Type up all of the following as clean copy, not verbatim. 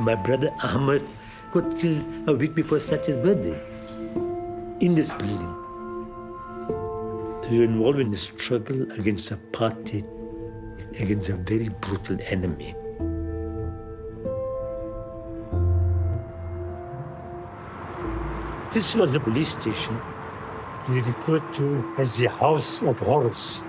My brother Ahmed got killed a week before Satya's birthday in this building. We were involved in the struggle against apartheid, against a very brutal enemy. This was a police station we referred to as the House of Horrors.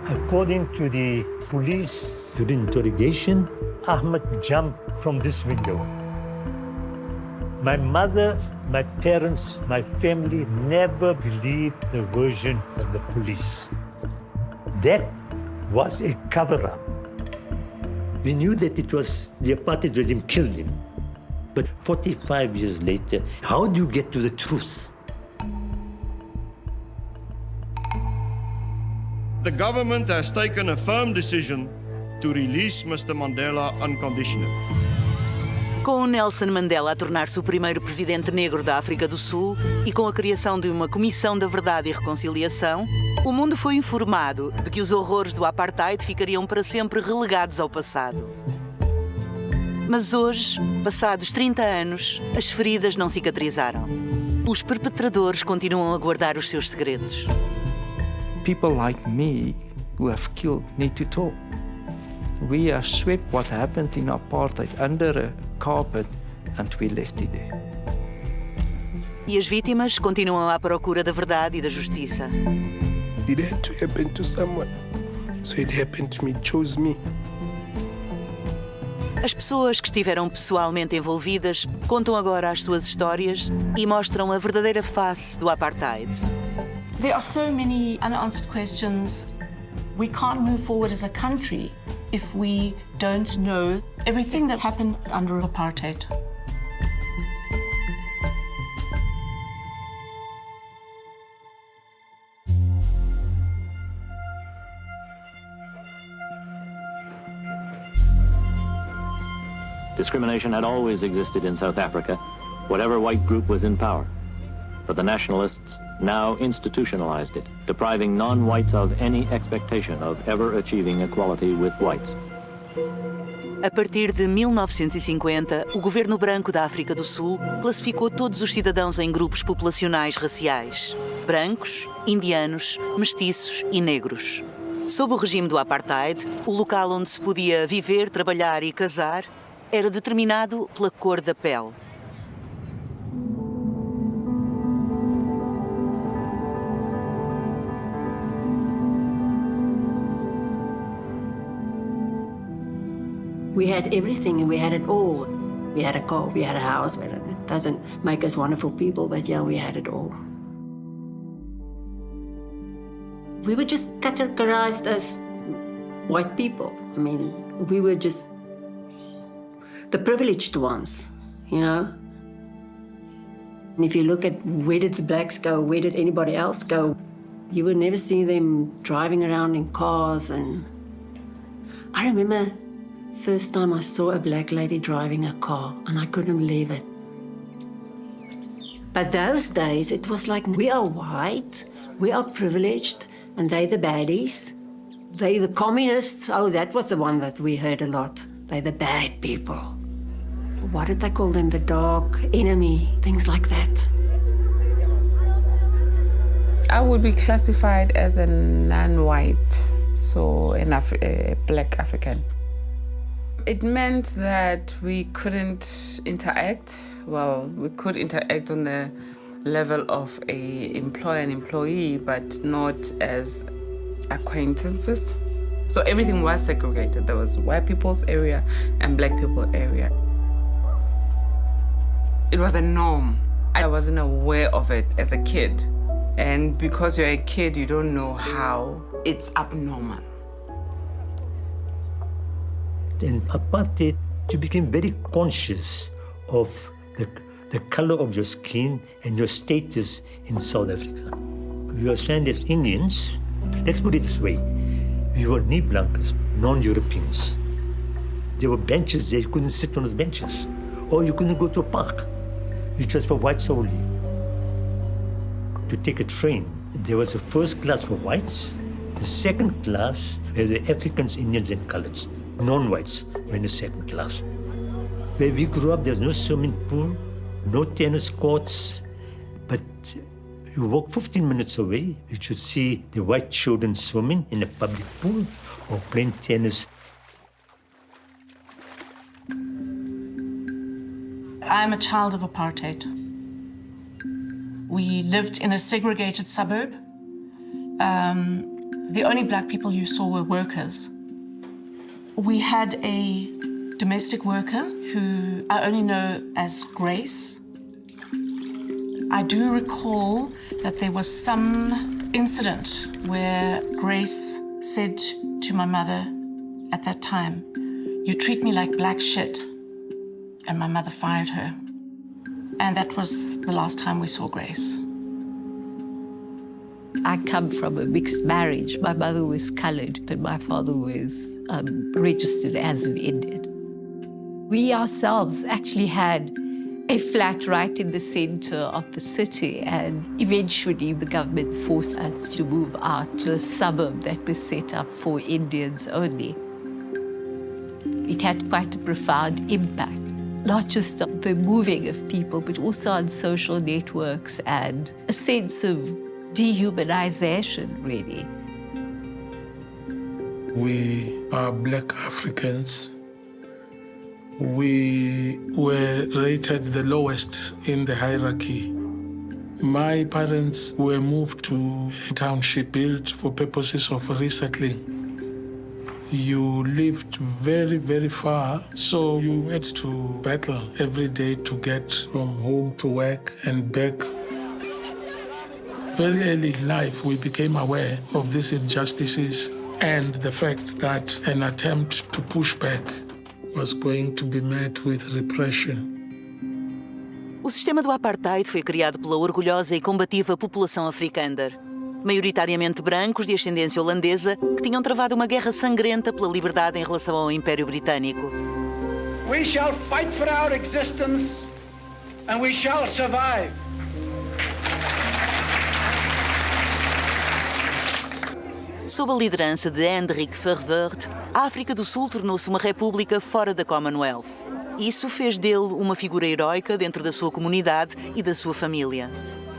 According to the police, during interrogation, Ahmed jumped from this window. My mother, my parents, my family never believed the version of the police. That was a cover-up. We knew that it was the apartheid regime killed him. But 45 years later, how do you get to the truth? The government has taken a firm decision to release Mr. Mandela unconditionally. Com Nelson Mandela a tornar-se o primeiro presidente negro da África do Sul e com a criação de uma Comissão da Verdade e Reconciliação, o mundo foi informado de que os horrores do Apartheid ficariam para sempre relegados ao passado. Mas hoje, passados 30 anos, as feridas não cicatrizaram. Os perpetradores continuam a guardar os seus segredos. People like me who have killed need to talk. We have swept what happened in apartheid under a carpet and we left it there. E as vítimas continuam à procura da verdade e da justiça. It had to happen to someone. So it happened to me, chose me. As pessoas que estiveram pessoalmente envolvidas contam agora as suas histórias e mostram a verdadeira face do Apartheid. There are so many unanswered questions. We can't move forward as a country if we don't know everything that happened under apartheid. Discrimination had always existed in South Africa, whatever white group was in power. But the nationalists now institutionalized it, depriving non-whites of any expectation of ever achieving equality with whites. A partir de 1950, o governo branco da África do Sul classificou todos os cidadãos em grupos populacionais raciais: brancos, indianos, mestiços e negros. Sob o regime do Apartheid, o local onde se podia viver, trabalhar e casar era determinado pela cor da pele. We had everything and we had it all. We had a car, we had a house. It doesn't make us wonderful people, but yeah, we had it all. We were just categorized as white people. I mean, we were just the privileged ones, you know? And if you look at where did the blacks go, where did anybody else go, you would never see them driving around in cars. And I remember first time I saw a black lady driving a car, and I couldn't believe it. But those days, it was like, we are white, we are privileged, and they the baddies. They the communists. Oh, that was the one that we heard a lot. They the bad people. What did they call them? The dark enemy, things like that. I would be classified as a non-white, so a black African. It meant that we couldn't interact. Well, we could interact on the level of an employer and employee, but not as acquaintances. So everything was segregated. There was white people's area and black people's area. It was a norm. I wasn't aware of it as a kid. And because you're a kid, you don't know how it's abnormal. In apartheid, you became very conscious of the color of your skin and your status in South Africa. We were assigned as Indians. Let's put it this way. We were knee blankers, non-Europeans. There were benches there, you couldn't sit on those benches. Or you couldn't go to a park, which was for whites only. To take a train, there was a first class for whites, the second class were the Africans, Indians, and coloreds. Non-whites, when you're second class. Where we grew up, there's no swimming pool, no tennis courts, but you walk 15 minutes away, you should see the white children swimming in a public pool or playing tennis. I'm a child of apartheid. We lived in a segregated suburb. The only black people you saw were workers. We had a domestic worker who I only know as Grace. I do recall that there was some incident where Grace said to my mother at that time, "You treat me like black shit." And my mother fired her. And that was the last time we saw Grace. I come from a mixed marriage. My mother was coloured, but my father was registered as an Indian. We ourselves actually had a flat right in the centre of the city, and eventually the government forced us to move out to a suburb that was set up for Indians only. It had quite a profound impact, not just on the moving of people, but also on social networks and a sense of dehumanization, really. We are black Africans. We were rated the lowest in the hierarchy. My parents were moved to a township built for purposes of resettling. You lived very, very far, so you had to battle every day to get from home to work and back. Very early in life, we became aware of these injustices and the fact that an attempt to push back was going to be met with repression. O sistema do Apartheid foi criado pela orgulhosa e combativa população africânder, maioritariamente brancos de ascendência holandesa, que tinham travado uma guerra sangrenta pela liberdade em relação ao Império Britânico. We shall fight for our existence and we shall survive. Sob a liderança de Hendrik Verwoerd, a África do Sul tornou-se uma república fora da Commonwealth. Isso fez dele uma figura heroica dentro da sua comunidade e da sua família.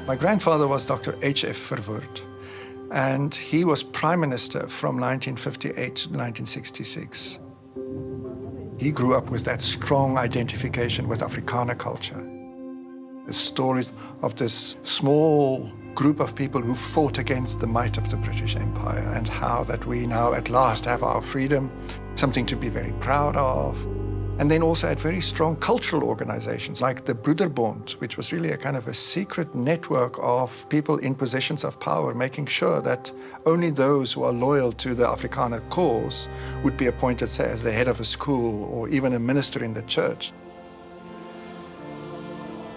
My grandfather was Dr. H.F. Verwoerd, and he was Prime Minister from 1958 to 1966. He grew up with that strong identification with Afrikaner culture. The stories of this small group of people who fought against the might of the British Empire and how that we now at last have our freedom, something to be very proud of. And then also had very strong cultural organizations like the Broederbond, which was really a kind of a secret network of people in positions of power, making sure that only those who are loyal to the Afrikaner cause would be appointed, say, as the head of a school or even a minister in the church.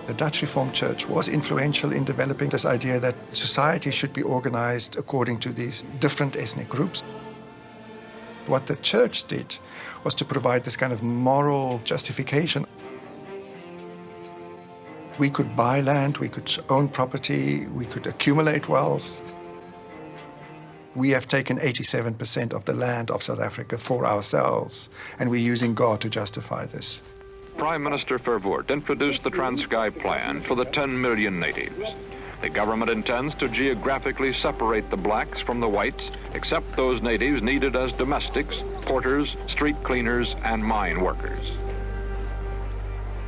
The Dutch Reformed Church was influential in developing this idea that society should be organized according to these different ethnic groups. What the church did was to provide this kind of moral justification. We could buy land, we could own property, we could accumulate wealth. We have taken 87% of the land of South Africa for ourselves, and we're using God to justify this. Prime Minister Verwoerd introduced the Transkei Plan for the 10 million natives. The government intends to geographically separate the blacks from the whites, except those natives needed as domestics, porters, street cleaners, and mine workers.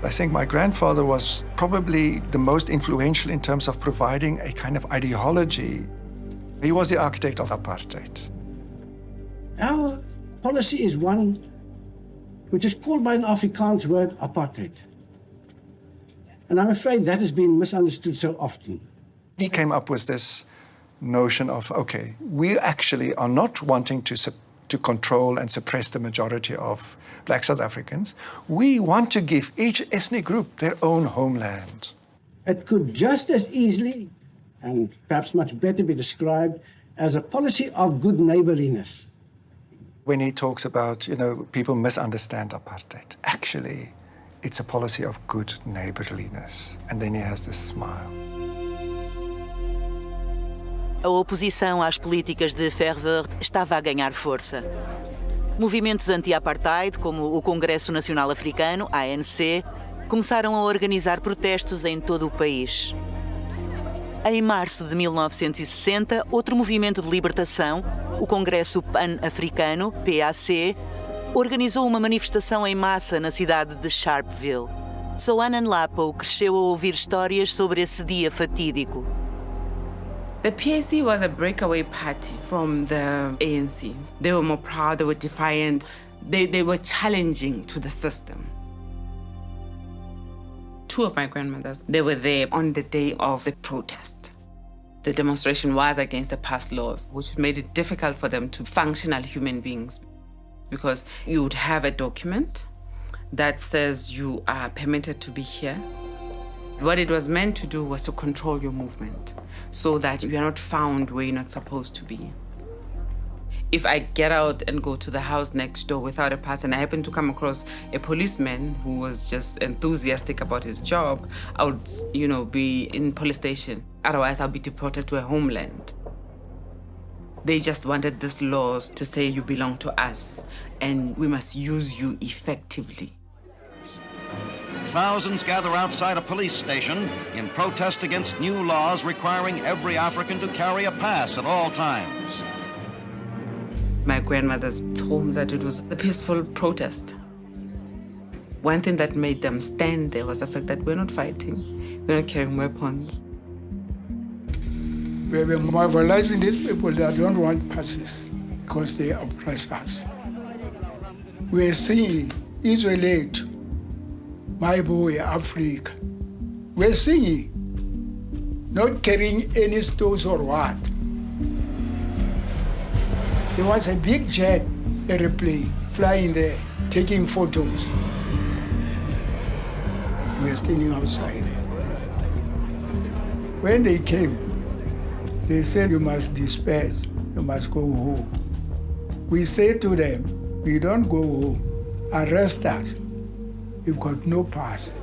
I think my grandfather was probably the most influential in terms of providing a kind of ideology. He was the architect of apartheid. Our policy is one which is called by an Afrikaans word, apartheid. And I'm afraid that has been misunderstood so often. He came up with this notion of, okay, we actually are not wanting to control and suppress the majority of black South Africans. We want to give each ethnic group their own homeland. It could just as easily, and perhaps much better, be described as a policy of good neighborliness. When he talks about, people misunderstand apartheid, actually, it's a policy of good neighborliness. And then he has this smile. A oposição às políticas de Verwoerd estava a ganhar força. Movimentos anti-apartheid, como o Congresso Nacional Africano, ANC, começaram a organizar protestos em todo o país. Em março de 1960, outro movimento de libertação, o Congresso Pan-Africano, PAC, organizou uma manifestação em massa na cidade de Sharpeville. Soanan Lapo cresceu a ouvir histórias sobre esse dia fatídico. The PAC was a breakaway party from the ANC. They were more proud, they were defiant, they were challenging to the system. Two of my grandmothers, they were there on the day of the protest. The demonstration was against the past laws, which made it difficult for them to function as human beings, because you would have a document that says you are permitted to be here. What it was meant to do was to control your movement so that you are not found where you're not supposed to be. If I get out and go to the house next door without a pass and I happen to come across a policeman who was just enthusiastic about his job, I would, be in police station. Otherwise, I'll be deported to a homeland. They just wanted these laws to say you belong to us and we must use you effectively. Thousands gather outside a police station in protest against new laws requiring every African to carry a pass at all times. My grandmothers told me that it was a peaceful protest. One thing that made them stand there was the fact that we're not fighting, we're not carrying weapons. We were marvelizing these people that don't want passes because they oppress us. We're singing Israel, my boy, Africa. We're singing, not carrying any stones or what. There was a big jet airplane flying there, taking photos. We were standing outside. When they came, they said, you must disperse, you must go home. We said to them, we don't go home, arrest us. We've got no pass.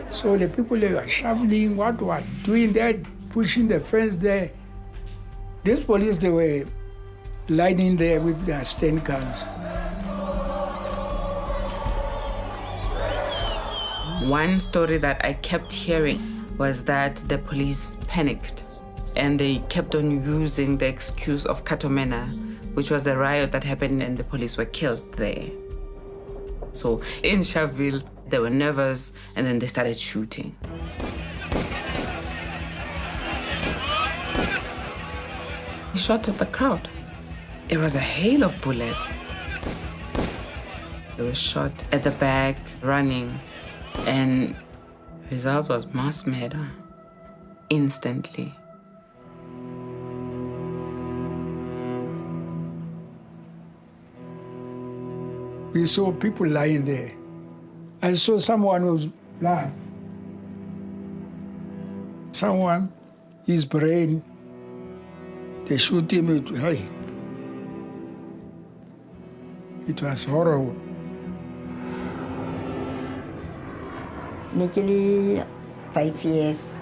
So the people they were shoveling, what were doing that, pushing the fence there. These police, they were lying there with their Sten guns. One story that I kept hearing was that the police panicked and they kept on using the excuse of Katomena, which was a riot that happened and the police were killed there. So in Sharpeville, they were nervous and then they started shooting. He shot at the crowd. It was a hail of bullets. They were shot at the back, running, and the result was mass murder, instantly. We saw people lying there. I saw someone who was blind. Someone, his brain, they shoot him with, hey. It was horrible. Nekili 5 years.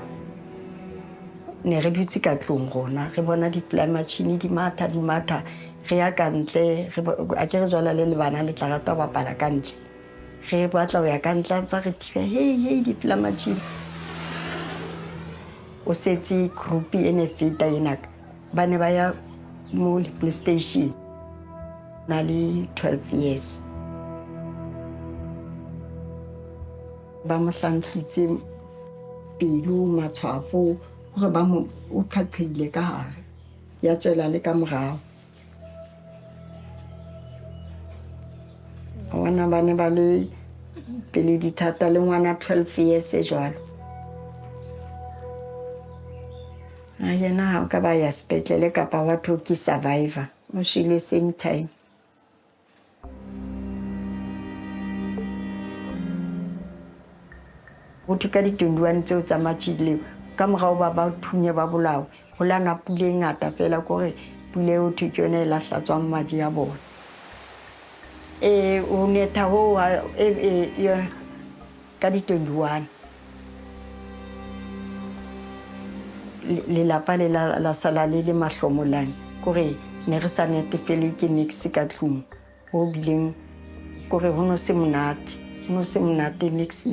Ne re dutse ka tlong rona, re bona di-flamatšhini di matha. Re ya ka ntle, a ke re jwala le bana le tla rata go bapala ka ntle. Re batla go ya ka ntle, ntse re thiba, hey, di-flamatšhini. O setse groupi ene feta enaka, ba ne ba ya mo police station. Na le 12 years. Ba mo hlantlhitse pelo matshwafo gore ba mo o khathile ka hare ya tswela le ka morao. Wana ba ne ba le pelo dithata le ngwana 12 years e jwalo. A yena ha ka ba ya sepetlele kapa ba thoki survivor o shile same time. O thuka di-21 tseo tsa matšhileo ka morao ba thunya ba bolao go lana pula e ngata fela kore pula o thuke yone e lahlatswang madi a bona. O netha ho ka di-21 lelapa le la sala le mahlomolang kore ne re sa netefele ke niks ka tlung ho bileng kore ho no se monate niks.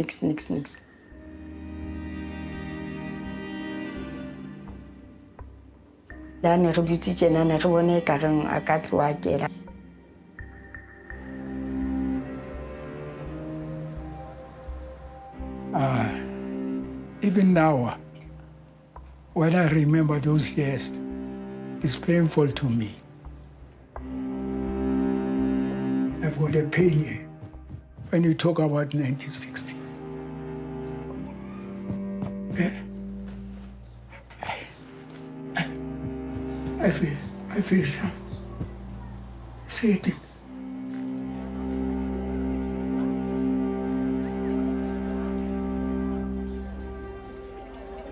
Da ne re dutse tjena ne re bone e kareng a ka tloa kela. Even now, when I remember those years, it's painful to me. I've got a pain here when you talk about 1960. I feel sad.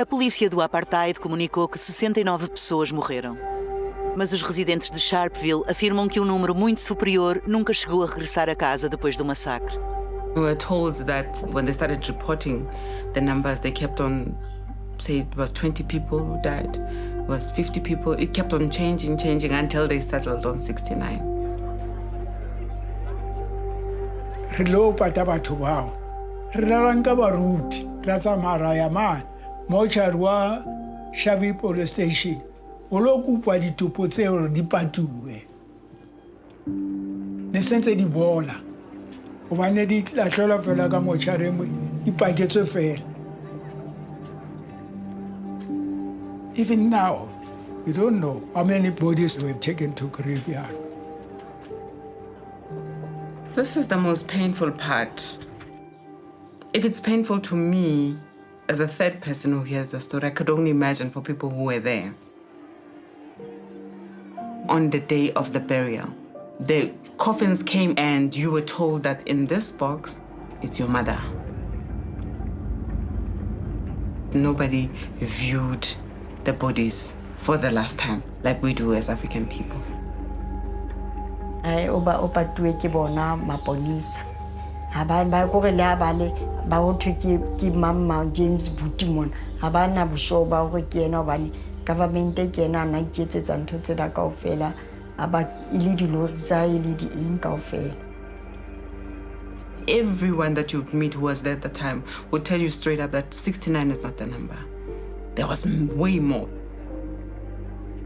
A polícia do Apartheid comunicou que 69 pessoas morreram. Mas os residentes de Sharpeville afirmam que um número muito superior nunca chegou a regressar a casa depois do massacre. We were told that when they started reporting the numbers, they kept on saying it was 20 people who died, it was 50 people. It kept on changing until they settled on 69. Re lo pata batho bao. Re ranka baruti, ra tsamara ya man. Mochari wa CHAVE police station. O lo kupa ditopo tseo di patuwe. Ne sentse di bona. O ba ne di la hlola fela ka mochari mo di paketse fela. Even now, we don't know how many bodies were taken to graveyard. This is the most painful part. If it's painful to me, as a third person who hears the story, I could only imagine for people who were there. On the day of the burial, the coffins came and you were told that in this box, it's your mother. Nobody viewed the bodies for the last time like we do as African people. Opa tuwe ke bona maponisa. Ba gore le abale ba ho thwe ke Mama James Butimon ha ba na bosho ba gore ke ena bane government ke ena na iketsetsa ntho tse da kaofela aba ile dilori tsa ile di eng kaofela. Everyone that you meet who was there at the time would tell you straight up that 69 is not the number. There was way more.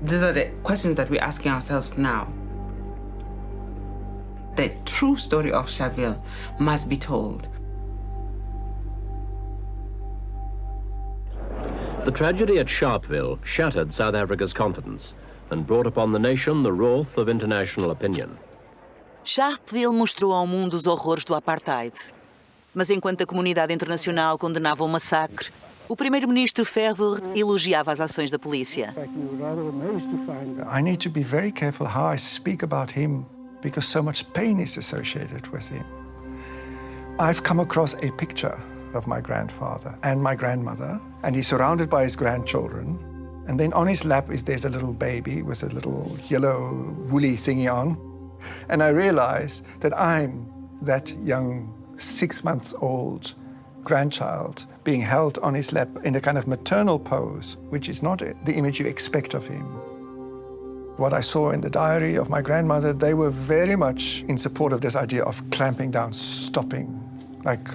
These are the questions that we're asking ourselves now. The true story of Sharpeville must be told. The tragedy at Sharpeville shattered South Africa's confidence and brought upon the nation the wrath of international opinion. Sharpeville mostrou ao mundo os horrores do Apartheid. Mas enquanto a comunidade internacional condenava o massacre, o primeiro-ministro Verwoerd elogiava as ações da polícia. I need to be very careful how I speak about him because so much pain is associated with him. I've come across a picture of my grandfather and my grandmother, and he's surrounded by his grandchildren. And then on his lap there's a little baby with a little yellow woolly thingy on. And I realize that I'm that young 6-month-old grandchild being held on his lap in a kind of maternal pose, which is not the image you expect of him. What I saw in the diary of my grandmother, they were very much in support of this idea of clamping down, stopping, like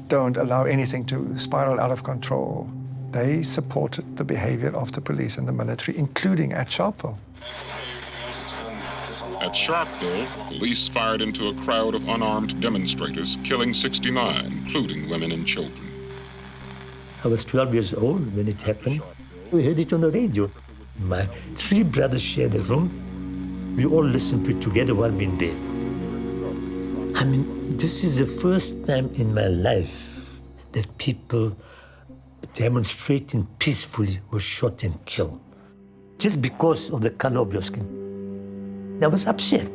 don't allow anything to spiral out of control. They supported the behavior of the police and the military, including at Sharpeville. At Sharpeville, police fired into a crowd of unarmed demonstrators, killing 69, including women and children. I was 12 years old when it happened. We heard it on the radio. My 3 brothers shared a room. We all listened to it together while we in bed. I mean, this is the first time in my life that people demonstrating peacefully were shot and killed. Just because of the color of your skin. I was upset.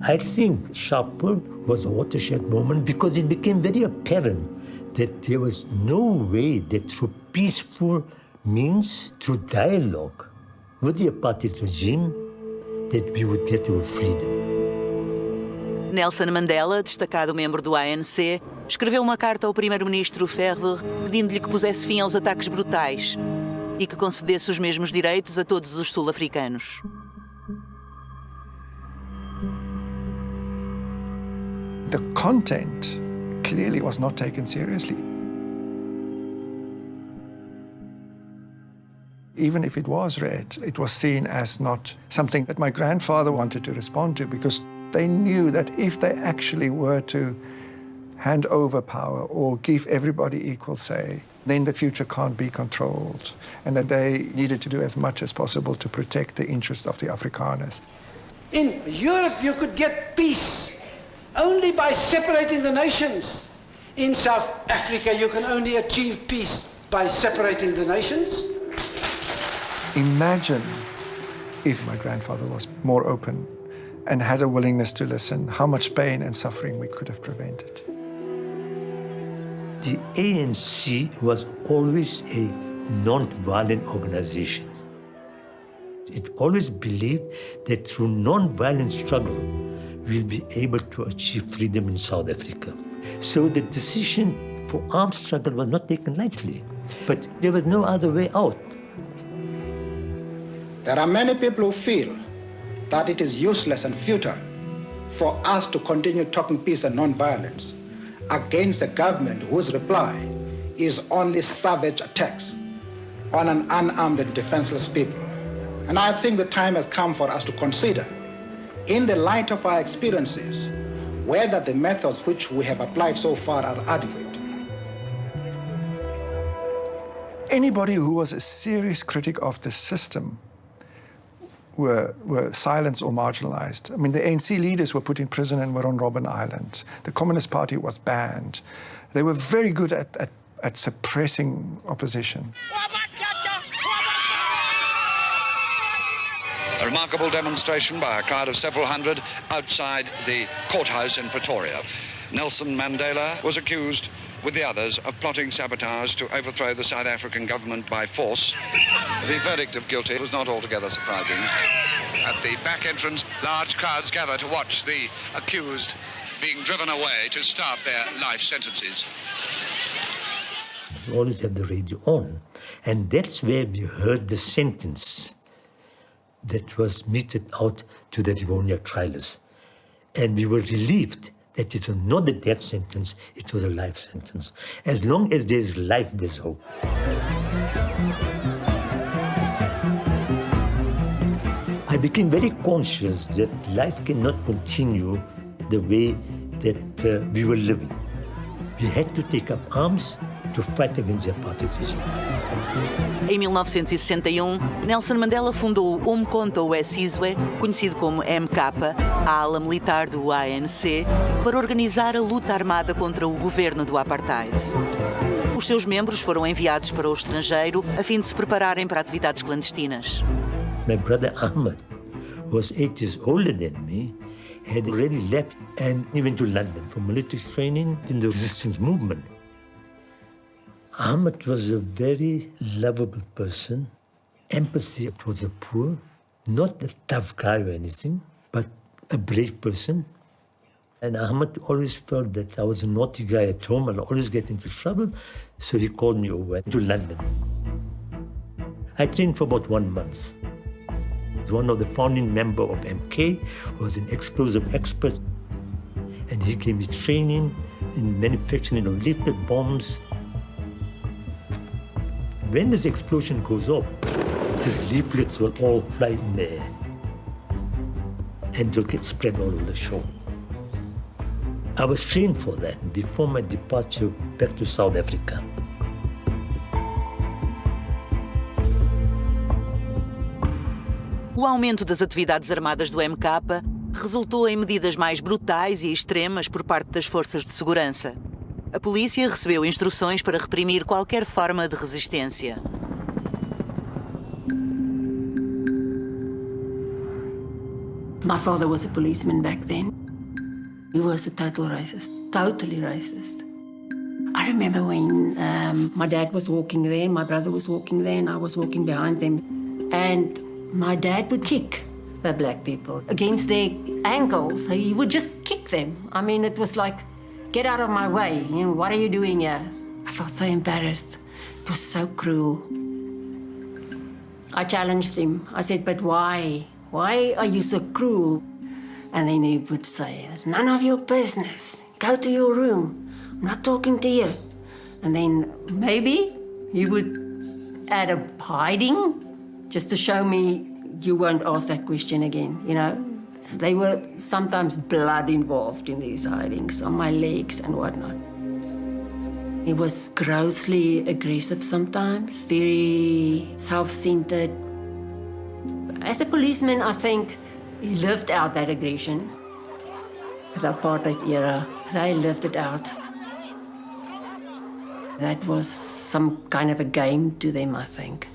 I think Sharpeville was a watershed moment because it became very apparent that there was no way that through peaceful means, through dialogue with the apartheid regime, that we would get our freedom. Nelson Mandela, destacado membro do ANC, escreveu uma carta ao primeiro-ministro Verwoerd pedindo-lhe que pusesse fim aos ataques brutais e que concedesse os mesmos direitos a todos os sul-africanos. The content clearly was not taken seriously. Even if it was read, it was seen as not something that my grandfather wanted to respond to, because they knew that if they actually were to hand over power or give everybody equal say, then the future can't be controlled, and that they needed to do as much as possible to protect the interests of the Afrikaners. In Europe, you could get peace only by separating the nations. In South Africa, you can only achieve peace by separating the nations. Imagine if my grandfather was more open and had a willingness to listen, how much pain and suffering we could have prevented. The ANC was always a non-violent organization. It always believed that through non-violent struggle, we'll be able to achieve freedom in South Africa. So the decision for armed struggle was not taken lightly, but there was no other way out. There are many people who feel that it is useless and futile for us to continue talking peace and non-violence against a government whose reply is only savage attacks on an unarmed and defenseless people. And I think the time has come for us to consider, in the light of our experiences, whether the methods which we have applied so far are adequate. Anybody who was a serious critic of the system were silenced or marginalized. I mean, the ANC leaders were put in prison and were on Robben Island. The Communist Party was banned. They were very good at suppressing opposition. A remarkable demonstration by a crowd of several hundred outside the courthouse in Pretoria. Nelson Mandela was accused with the others of plotting sabotage to overthrow the South African government by force. The verdict of guilty was not altogether surprising. At the back entrance, large crowds gather to watch the accused being driven away to start their life sentences. We always have the radio on, and that's where we heard the sentence that was meted out to the Rivonia trialers. And we were relieved that it was not a death sentence, it was a life sentence. As long as there's life, there's hope. I became very conscious that life cannot continue the way that we were living. We had to take up arms to fight against the apartheid regime. Em 1961, Nelson Mandela fundou o Umkhonto we Sizwe, conhecido como MK, a ala militar do ANC, para organizar a luta armada contra o governo do Apartheid. Os seus membros foram enviados para o estrangeiro a fim de se prepararem para atividades clandestinas. My brother Ahmed, who was 8 years older than me, had already left and he went to London for military training in the resistance movement. Ahmed was a very lovable person, empathy towards the poor, not a tough guy or anything, but a brave person. And Ahmed always felt that I was a naughty guy at home and always get into trouble, so he called me over to London. I trained for about 1 month. He was one of the founding members of MK, who was an explosive expert, and he gave me training in manufacturing of leaflet bombs. When this explosion goes off, these leaflets will all fly in the air and they'll get spread all over the show. I was trained for that before my departure back to South Africa. O aumento das atividades armadas do MK resultou em medidas mais brutais e extremas por parte das forças de segurança. A polícia recebeu instruções para reprimir qualquer forma de resistência. My father was a policeman back then. He was a total racist, totally racist. I remember when my dad was walking there, my brother was walking there, and I was walking behind them. And my dad would kick the black people against their ankles. He would just kick them. I mean, it was like, get out of my way. You know, what are you doing here? I felt so embarrassed. It was so cruel. I challenged him. I said, but why? Why are you so cruel? And then he would say, it's none of your business. Go to your room. I'm not talking to you. And then maybe he would add a hiding just to show me you won't ask that question again, you know. There were sometimes blood involved in these hidings on my legs and whatnot. He was grossly aggressive sometimes, very self-centered. As a policeman, I think he lived out that aggression. The apartheid era, they lived it out. That was some kind of a game to them, I think.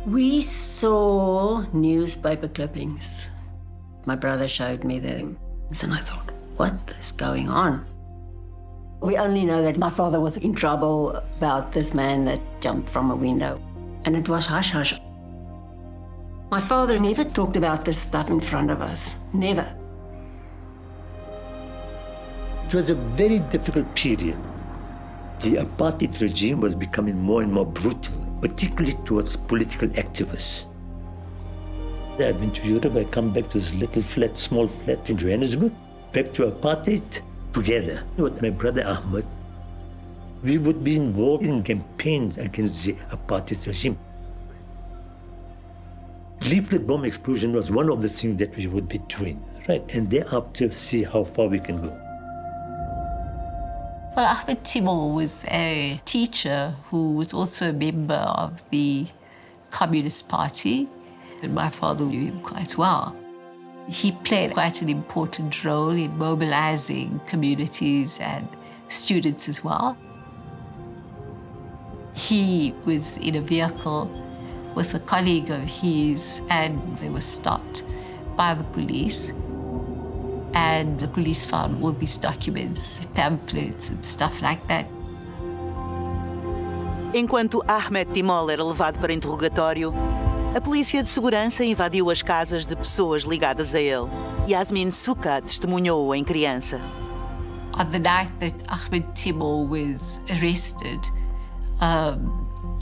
We saw newspaper clippings. My brother showed me them, and I thought, what is going on? We only know that my father was in trouble about this man that jumped from a window, and it was hush-hush. My father never talked about this stuff in front of us, never. It was a very difficult period. The apartheid regime was becoming more and more brutal, particularly towards political activists. I've been to Europe, I come back to this little flat, small flat in Johannesburg, back to apartheid together with my brother Ahmed. We would be involved in campaigns against the apartheid regime. Leaflet bomb explosion was one of the things that we would be doing, right? And thereafter, see how far we can go. Well, Ahmed Timur was a teacher who was also a member of the Communist Party, and my father knew him quite well. He played quite an important role in mobilizing communities and students as well. He was in a vehicle with a colleague of his, and they were stopped by the police. And the police found all these documents, pamphlets and stuff like that. Enquanto Ahmed Timur era levado para interrogatório, a polícia de segurança invadiu as casas de pessoas ligadas a ele. Yasmin Suka testemunhou em criança. On the night that Ahmed Timur was arrested,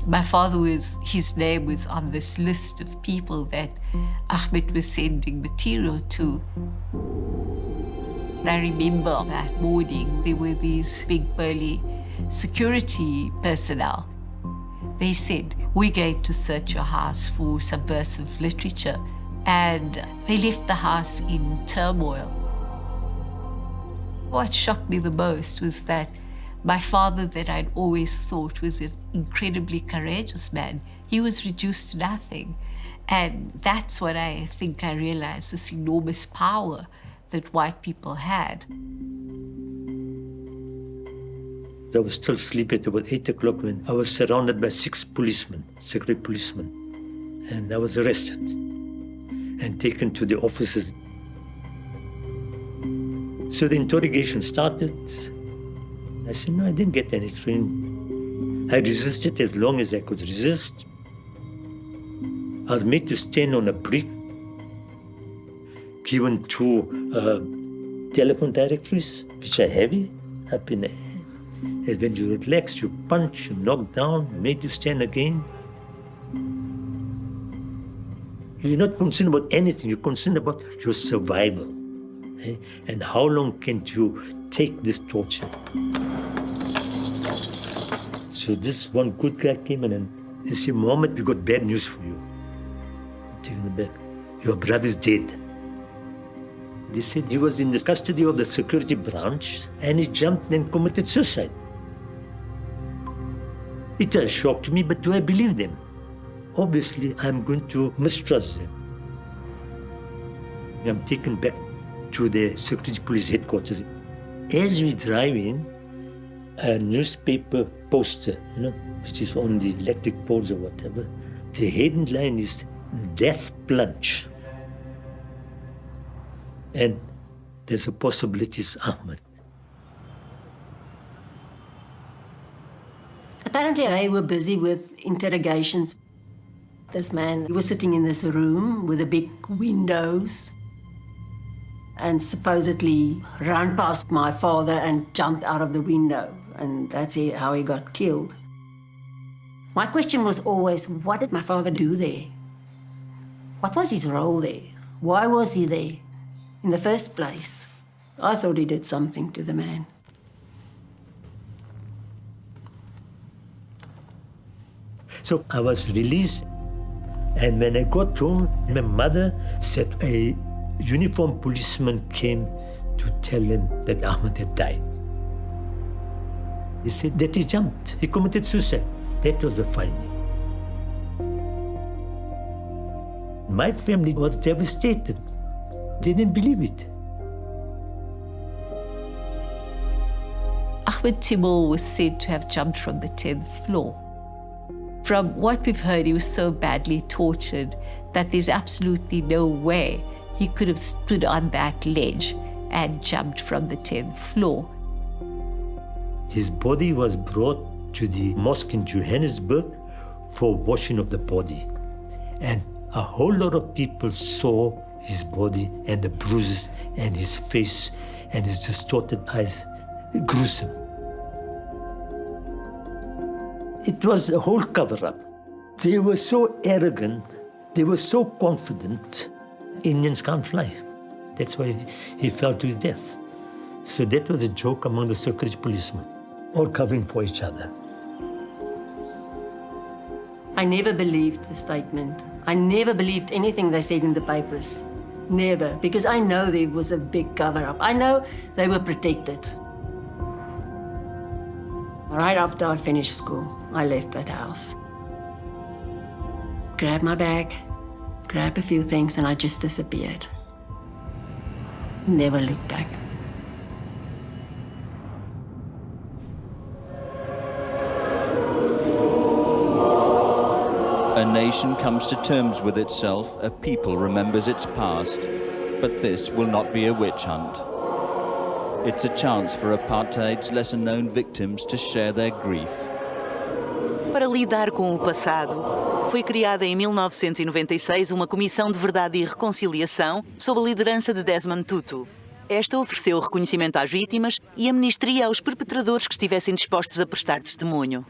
my father his name was on this list of people that Ahmed was sending material to. I remember that morning, there were these big burly security personnel. They said, we're going to search your house for subversive literature. And they left the house in turmoil. What shocked me the most was that my father, that I'd always thought was an incredibly courageous man, he was reduced to nothing. And that's what I think I realized, this enormous power that white people had. I was still sleeping at about 8 o'clock when I was surrounded by 6 policemen, secret policemen. And I was arrested and taken to the offices. So the interrogation started. I said, no, I didn't get any training. I resisted as long as I could resist. I was made to stand on a brick, given 2 telephone directories, which are heavy, up in the air. And when you relax, you punch, you knock down, made to stand again. You're not concerned about anything, you're concerned about your survival. Okay? And how long can you take this torture? So this one good guy came in and he said, Mohammed, we got bad news for you. I'm taking it back. Your brother's dead. They said he was in the custody of the security branch and he jumped and committed suicide. It was a shock to me, but do I believe them? Obviously, I'm going to mistrust them. I'm taken back to the security police headquarters. As we drive in, a newspaper poster, which is on the electric poles or whatever, the headline is Death Plunge. And there's a possibility it's Ahmed. Apparently, they were busy with interrogations. This man, he was sitting in this room with the big windows and supposedly ran past my father and jumped out of the window. And that's how he got killed. My question was always, what did my father do there? What was his role there? Why was he there in the first place? I thought he did something to the man. So I was released, and when I got home, my mother said a uniformed policeman came to tell him that Ahmed had died. He said that he jumped, he committed suicide. That was the finding. My family was devastated. They didn't believe it. Ahmed Timur was said to have jumped from the 10th floor. From what we've heard, he was so badly tortured that there's absolutely no way he could have stood on that ledge and jumped from the 10th floor. His body was brought to the mosque in Johannesburg for washing of the body. And a whole lot of people saw his body and the bruises and his face and his distorted eyes. Gruesome. It was a whole cover-up. They were so arrogant, they were so confident, Indians can't fly. That's why he fell to his death. So that was a joke among the security policemen, all covering for each other. I never believed the statement. I never believed anything they said in the papers. Never, because I know there was a big cover-up. I know they were protected. Right after I finished school, I left that house. Grabbed my bag, grabbed a few things, and I just disappeared. Never looked back. A nation comes to terms with itself, a people remembers its past, but this will not be a witch hunt. It's a chance for apartheid's lesser-known victims to share their grief. Para lidar com o passado, foi criada em 1996 uma Comissão de Verdade e Reconciliação sob a liderança de Desmond Tutu. Esta ofereceu reconhecimento às vítimas e amnistia aos perpetradores que estivessem dispostos a prestar testemunho.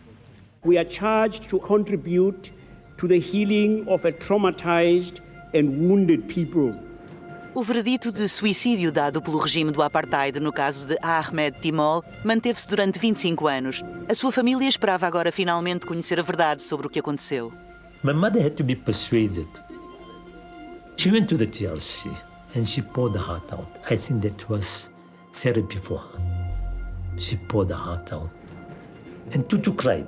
We are charged to contribute to the healing of a traumatized and wounded people. O veredito de suicídio dado pelo regime do Apartheid no caso de Ahmed Timur manteve-se durante 25 anos. A sua família esperava agora finalmente conhecer a verdade sobre o que aconteceu. My mother had to be persuaded. She went to the TLC and she poured her heart out. I think that was therapy for her. She poured her heart out. And Tutu cried.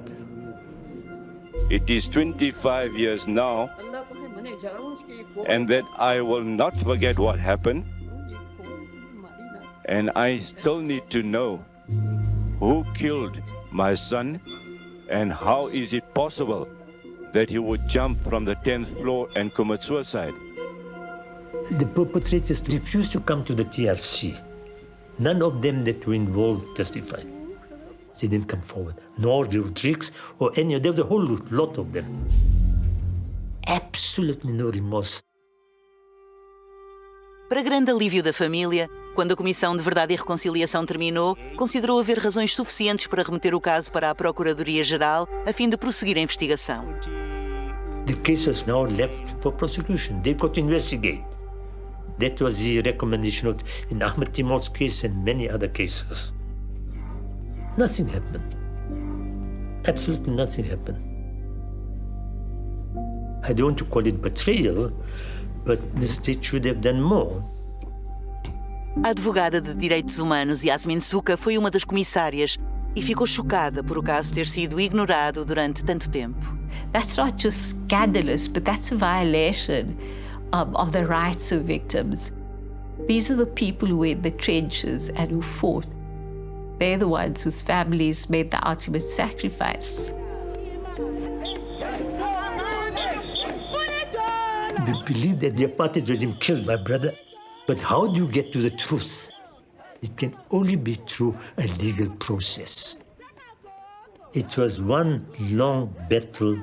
It is 25 years now, and that I will not forget what happened. And I still need to know who killed my son and how is it possible that he would jump from the 10th floor and commit suicide. The perpetrators refused to come to the TRC. None of them that were involved testified. They didn't come forward, nor Rodrigues or any of them. There was a whole lot of them. Absolutely no remorse. Para grande alívio da família, quando a Comissão de Verdade e Reconciliação terminou, considerou haver razões suficientes para remeter o caso para a Procuradoria-Geral a fim de prosseguir a investigação. The case was now left for prosecution. They've got to investigate. That was the recommendation in Ahmed Timur's case and many other cases. Nothing happened. Absolutely nothing happened. I don't want to call it betrayal, but the state should have done more. A advogada de direitos humanos Yasmin Souka foi uma das comissárias e ficou chocada por o caso ter sido ignorado durante tanto tempo. That's not just scandalous, but that's a violation of the rights of victims. These are the people who were in the trenches and who fought. They're the ones whose families made the ultimate sacrifice. We believe that the apartheid regime killed my brother, but how do you get to the truth? It can only be through a legal process. It was one long battle.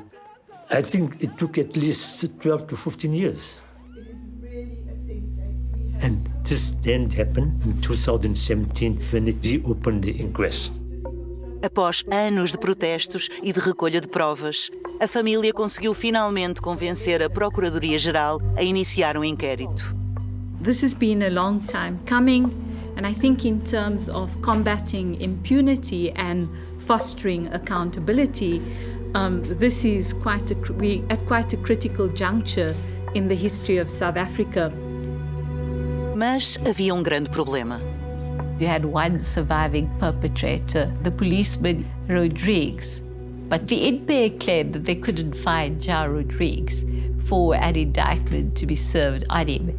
I think it took at least 12 to 15 years. And this then happened in 2017 when it reopened the inquest. Após anos de protestos e de recolha de provas, a família conseguiu finalmente convencer a Procuradoria-Geral a iniciar um inquérito. This has been a long time coming, and I think in terms of combating impunity and fostering accountability, this is at quite a critical juncture in the history of South Africa. Mas havia um grande problema. You had one surviving perpetrator, the policeman Rodrigues. But the NPA claimed that they couldn't find Ja Rodrigues for an indictment to be served on him.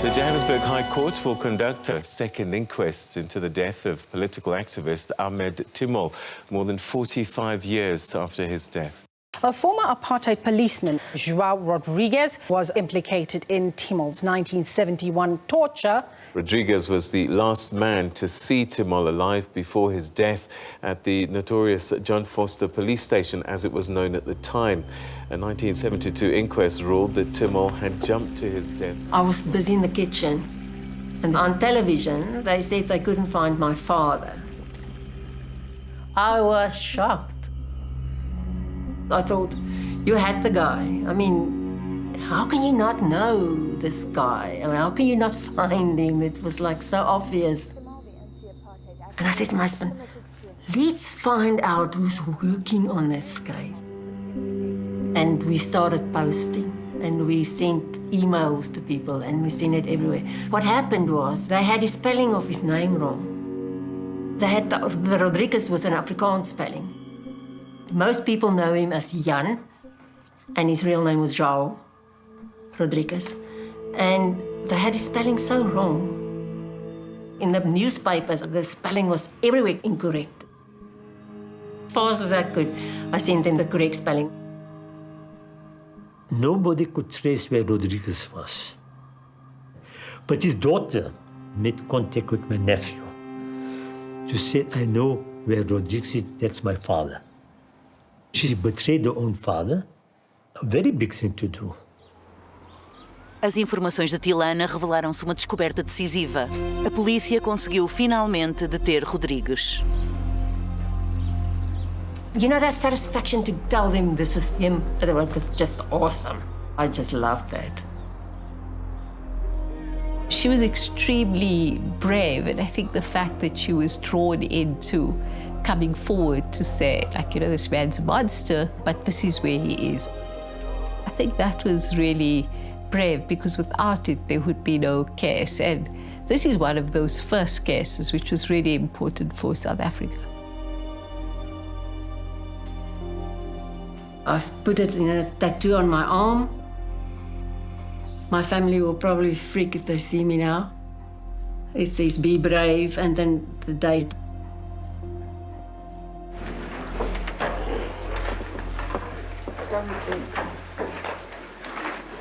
The Johannesburg High Court will conduct a second inquest into the death of political activist Ahmed Timol, more than 45 years after his death. A former apartheid policeman, João Rodrigues, was implicated in Timol's 1971 torture. Rodrigues was the last man to see Timol alive before his death at the notorious John Vorster police station, as it was known at the time. A 1972 inquest ruled that Timol had jumped to his death. I was busy in the kitchen, and on television they said they couldn't find my father. I was shocked. I thought, you had the guy. I mean, how can you not know this guy? I mean, how can you not find him? It was like so obvious. And I said to my husband, let's find out who's working on this case. And we started posting, and we sent emails to people, and we sent it everywhere. What happened was they had the spelling of his name wrong. They had the Rodrigues was an Afrikaans spelling. Most people know him as Jan, and his real name was João Rodrigues. And they had his spelling so wrong. In the newspapers, the spelling was everywhere incorrect. As fast as I could, I sent them the correct spelling. Nobody could trace where Rodrigues was. But his daughter made contact with my nephew to say, I know where Rodrigues is, that's my father. She betrayed her own father, a very big thing to do. As informações de Tilana revelaram-se uma descoberta decisiva. A polícia conseguiu finalmente deter Rodrigues. You know that satisfaction to tell them this is him? It was just awesome. I just loved that. She was extremely brave, and I think the fact that she was drawn into coming forward to say, like, you know, this man's a monster, but this is where he is. I think that was really brave, because without it, there would be no case. And this is one of those first cases which was really important for South Africa. I've put it in a tattoo on my arm. My family will probably freak if they see me now. It says, be brave, and then the date.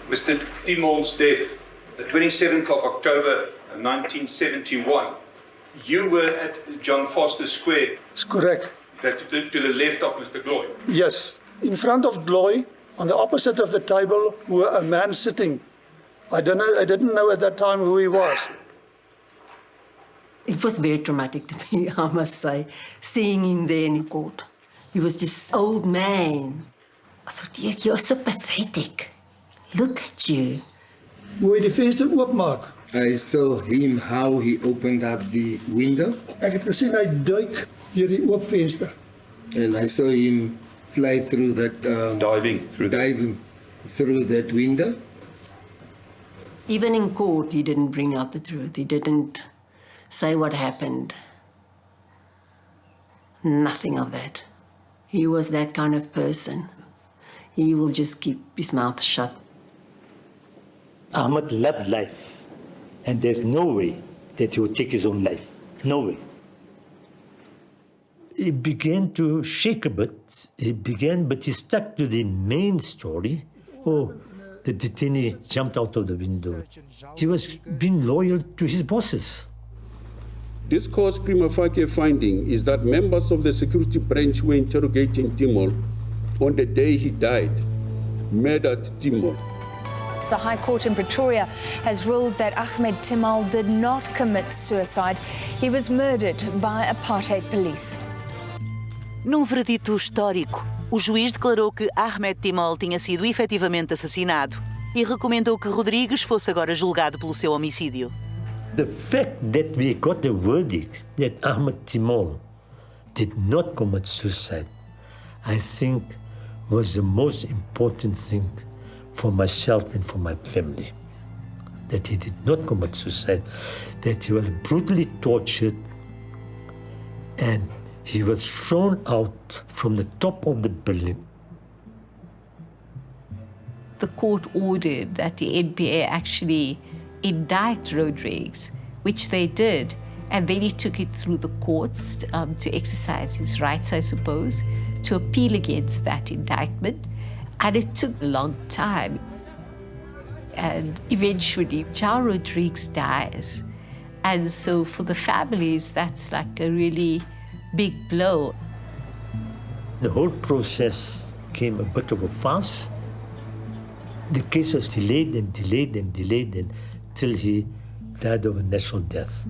Mr. Timol's death, the 27th of October 1971. You were at John Vorster Square. That's correct. That to the left of Mr. Gloy. Yes. In front of Gloy, on the opposite of the table, were a man sitting. I didn't know at that time who he was. It was very traumatic to me, I must say, seeing him there in court. He was just old man. I thought, you're so pathetic. Look at you. Hoe hy die venster oopmaak. I saw him how he opened up the window. Ek het gesien hy duik deur die oop venster. And I saw him fly through that diving through that window. Even in court, he didn't bring out the truth. He didn't say what happened. Nothing of that. He was that kind of person. He will just keep his mouth shut. Ahmed loved life, and there's no way that he would take his own life. No way. He began to shake a bit. But he stuck to the main story. Oh, the detainee jumped out of the window. He was being loyal to his bosses. This court's prima facie finding is that members of the security branch were interrogating Timol on the day he died, murdered Timol. The High Court in Pretoria has ruled that Ahmed Timal did not commit suicide. He was murdered by apartheid police. Num veredito histórico, o juiz declarou que Ahmed Timal tinha sido efetivamente assassinado e recomendou que Rodrigues fosse agora julgado pelo seu homicídio. The fact that we got the verdict that Ahmed Timal did not commit suicide, I think, was the most important thing for myself and for my family. That he did not commit suicide, that he was brutally tortured and he was thrown out from the top of the building. The court ordered that the NPA actually indict Rodrigues, which they did, and then he took it through the courts to exercise his rights, I suppose, to appeal against that indictment. And it took a long time. And eventually, João Rodrigues dies. And so for the families, that's like a really big blow. The whole process came a bit of a farce. The case was delayed and delayed and delayed until he died of a natural death.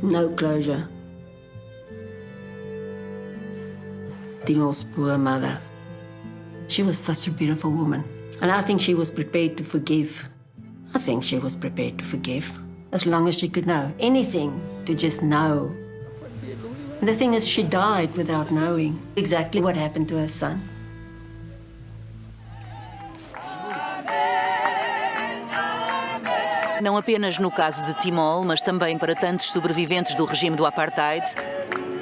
No closure. Timal's poor mother. She was such a beautiful woman. And I think she was prepared to forgive. I think she was prepared to forgive. As long as she could know. Anything to just know. And the thing is, she died without knowing exactly what happened to her son. Não apenas no caso de Timal, mas também para tantos sobreviventes do regime do Apartheid,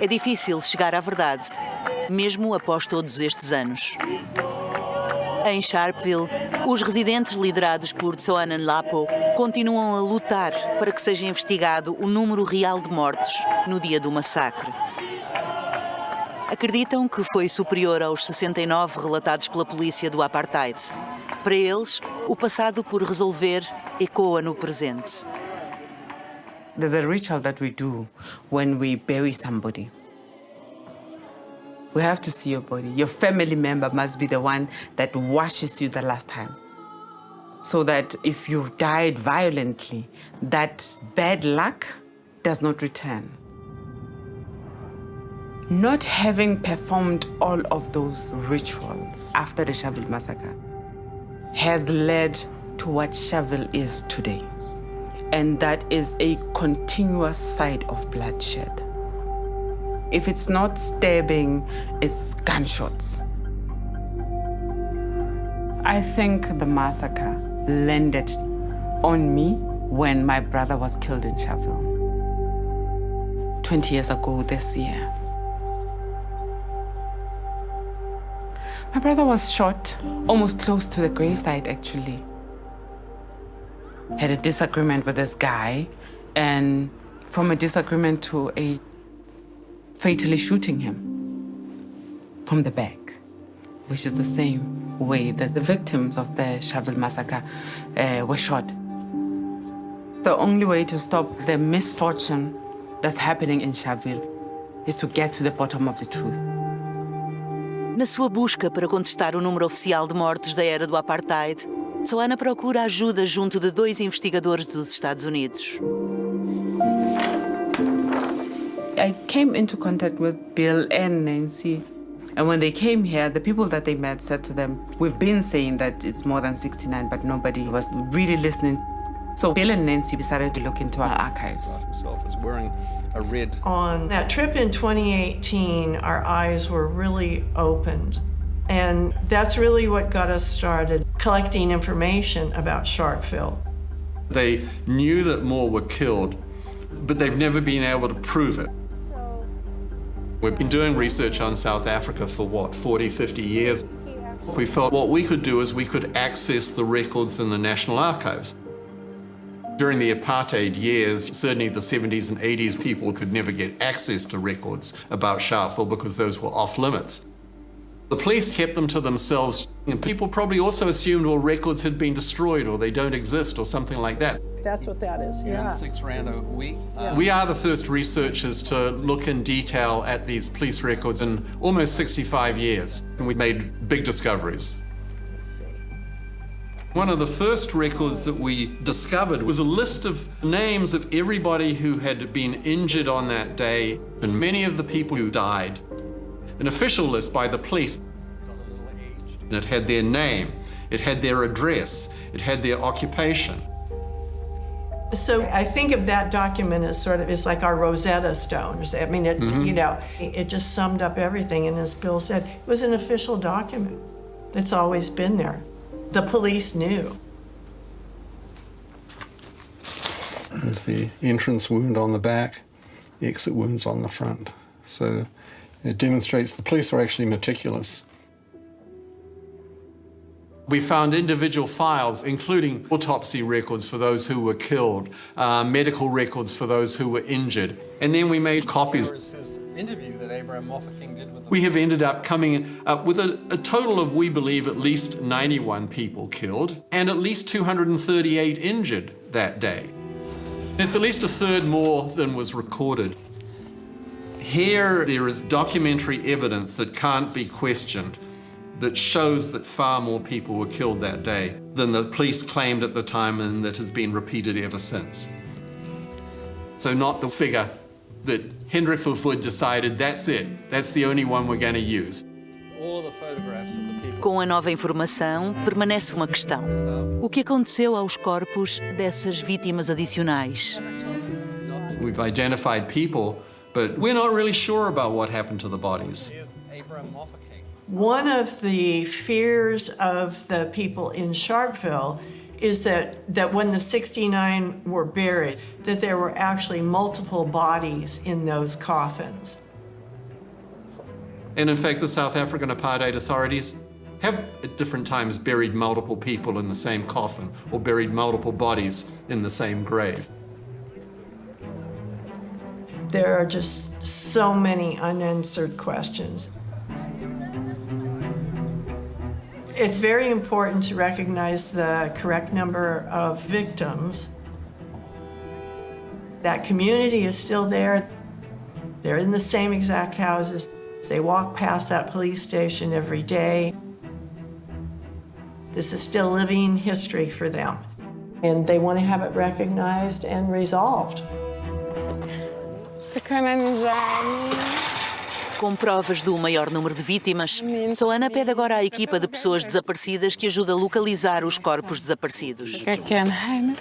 é difícil chegar à verdade, mesmo após todos estes anos. Em Sharpeville, os residentes liderados por Tsoanan Lapo continuam a lutar para que seja investigado o número real de mortos no dia do massacre. Acreditam que foi superior aos 69 relatados pela polícia do Apartheid. Para eles, o passado por resolver ecoa no presente. There's a ritual that we do when we bury somebody. We have to see your body. Your family member must be the one that washes you the last time. So that if you've died violently, that bad luck does not return. Not having performed all of those rituals after the Sharpeville massacre has led to what Sharpeville is today. And that is a continuous cycle of bloodshed. If it's not stabbing, it's gunshots. I think the massacre landed on me when my brother was killed in Sharpeville 20 years ago this year. My brother was shot almost close to the gravesite, actually. Had a disagreement with this guy, and from a disagreement to a fatally shooting him from the back, which is the same way that the victims of the Sharpeville massacre were shot. The only way to stop the misfortune that's happening in Sharpeville is to get to the bottom of the truth. Na sua busca para contestar o número oficial de mortos da era do Apartheid, Tsoana procura ajuda junto de 2 investigadores dos Estados Unidos. I came into contact with Bill and Nancy. And when they came here, the people that they met said to them, we've been saying that it's more than 69, but nobody was really listening. So Bill and Nancy decided to look into our archives. Himself was wearing a red. On that trip in 2018, our eyes were really opened. And that's really what got us started, collecting information about Sharpeville. They knew that more were killed, but they've never been able to prove it. We've been doing research on South Africa for, 40, 50 years. We felt what we could do is we could access the records in the National Archives. During the apartheid years, certainly the 70s and 80s, people could never get access to records about Sharpeville because those were off limits. The police kept them to themselves, and people probably also assumed all records had been destroyed or they don't exist or something like that. That's what that is, yeah. £6 a week. We are the first researchers to look in detail at these police records in almost 65 years, and we've made big discoveries. One of the first records that we discovered was a list of names of everybody who had been injured on that day and many of the people who died. An official list by the police. And it had their name, it had their address, it had their occupation. So I think of that document as sort of, it's like our Rosetta Stone. I mean, it, you know, it just summed up everything. And as Bill said, it was an official document. It's always been there. The police knew. There's the entrance wound on the back, the exit wounds on the front. So it demonstrates the police are actually meticulous. We found individual files, including autopsy records for those who were killed, medical records for those who were injured, and then we made copies. His interview that Abraham Mofokeng did with We have ended up coming up with a total of, we believe, at least 91 people killed and at least 238 injured that day. It's at least a third more than was recorded. Here, there is documentary evidence that can't be questioned that shows that far more people were killed that day than the police claimed at the time, and that has been repeated ever since. So not the figure that Hendrik Verwoerd decided, that's it, that's the only one we're going to use. all the photographs of the people. Com a nova informação, permanece uma questão. O que aconteceu aos corpos dessas vítimas adicionais? We've identified people, but we're not really sure about what happened to the bodies. One of the fears of the people in Sharpeville is that when the 69 were buried, that there were actually multiple bodies in those coffins. And in fact, the South African apartheid authorities have at different times buried multiple people in the same coffin or buried multiple bodies in the same grave. There are just so many unanswered questions. It's very important to recognize the correct number of victims. That community is still there. They're in the same exact houses. They walk past that police station every day. This is still living history for them. And they want to have it recognized and resolved. Com provas do maior número de vítimas, Soana pede agora à equipa de pessoas desaparecidas que ajude a localizar os corpos desaparecidos.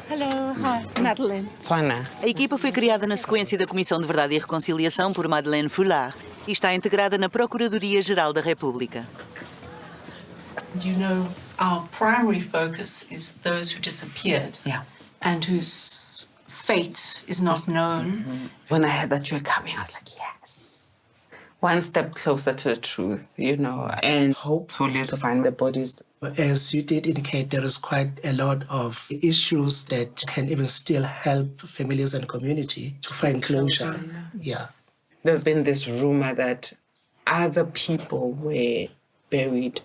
Hello, hi, Madeleine. A equipa foi criada na sequência da Comissão de Verdade e Reconciliação por Madeleine Foulard e está integrada na Procuradoria-Geral da República. You know, our primary focus is those who disappeared and whose fate is not known. When I heard that you were coming, I was like, yes. One step closer to the truth, you know, and hopefully to find the bodies. As you did indicate, there is quite a lot of issues that can even still help families and community to find closure. Yeah. There's been this rumor that other people were buried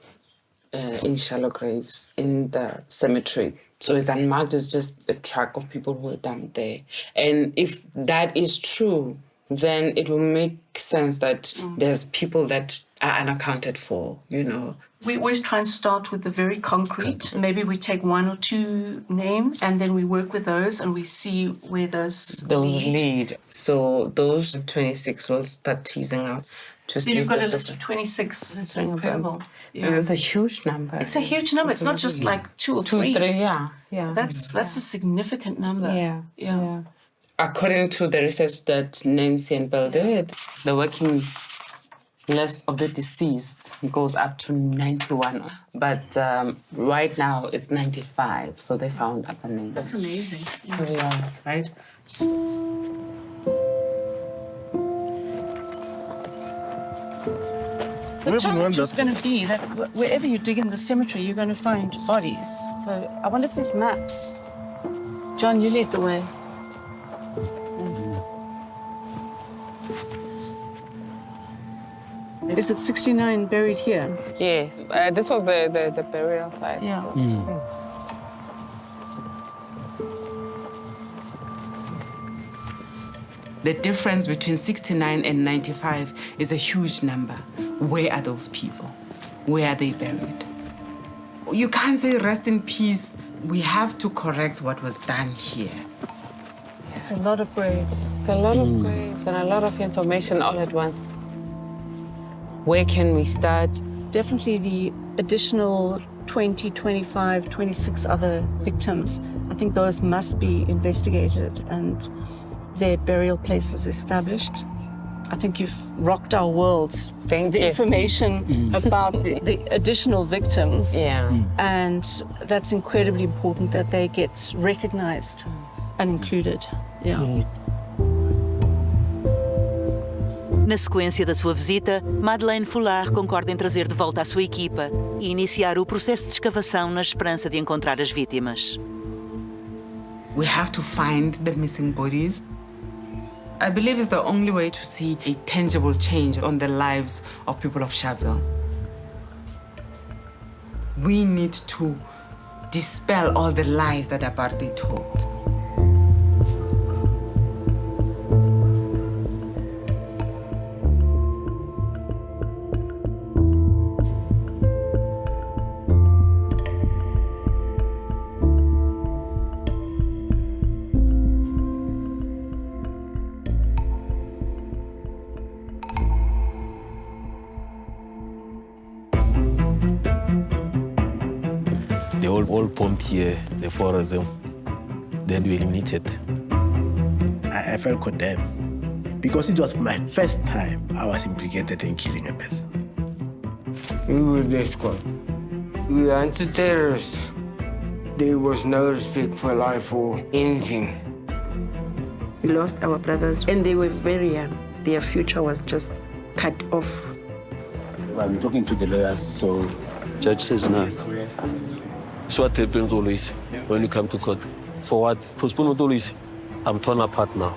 in shallow graves in the cemetery. So it's unmarked, it's just a track of people who were dumped there. And if that is true, then it will make sense that there's people that are unaccounted for, you know. We always try and start with the very concrete. Maybe we take one or two names and then we work with those and we see where those lead. So those 26 will start teasing out to So see you've got a if list of 26. That's incredible. It's a huge number. It's a huge number. It's not just like two or three. Yeah. That's a significant number. Yeah. According to the research that Nancy and Bill did, the working list of the deceased goes up to 91. But right now it's 95, so they found other names. That's amazing. Yeah, right? The challenge is going to be that wherever you dig in the cemetery, you're going to find bodies. So I wonder if there's maps. John, you lead the way. Is it 69 buried here? Yes, this was the burial site. Yeah. The difference between 69 and 95 is a huge number. Where are those people? Where are they buried? You can't say rest in peace. We have to correct what was done here. It's a lot of graves. It's a lot of graves and a lot of information all at once. Where can we start? Definitely the additional 20, 25, 26 other victims. I think those must be investigated and their burial places established. I think you've rocked our world. Thank you. Information about the additional victims. Yeah. And that's incredibly important that they get recognized and included. Yeah. Na sequência da sua visita, Madeleine Foulard concorda em trazer de volta a sua equipa e iniciar o processo de escavação na esperança de encontrar as vítimas. We have to find the missing bodies. I believe it's the only way to see a tangible change on the lives of people of CHAVE. We need to dispel all the lies that Apartheid told. They all pumped here, the four of them. Then we eliminated. I felt condemned because it was my first time I was implicated in killing a person. We were desperate. We were anti-terrorists. There was no respect for life or anything. We lost our brothers and they were very young. Their future was just cut off. I'm talking to the lawyers, so judge says no. It's what happens always when you come to court. For what? Postponement always. I'm torn apart now.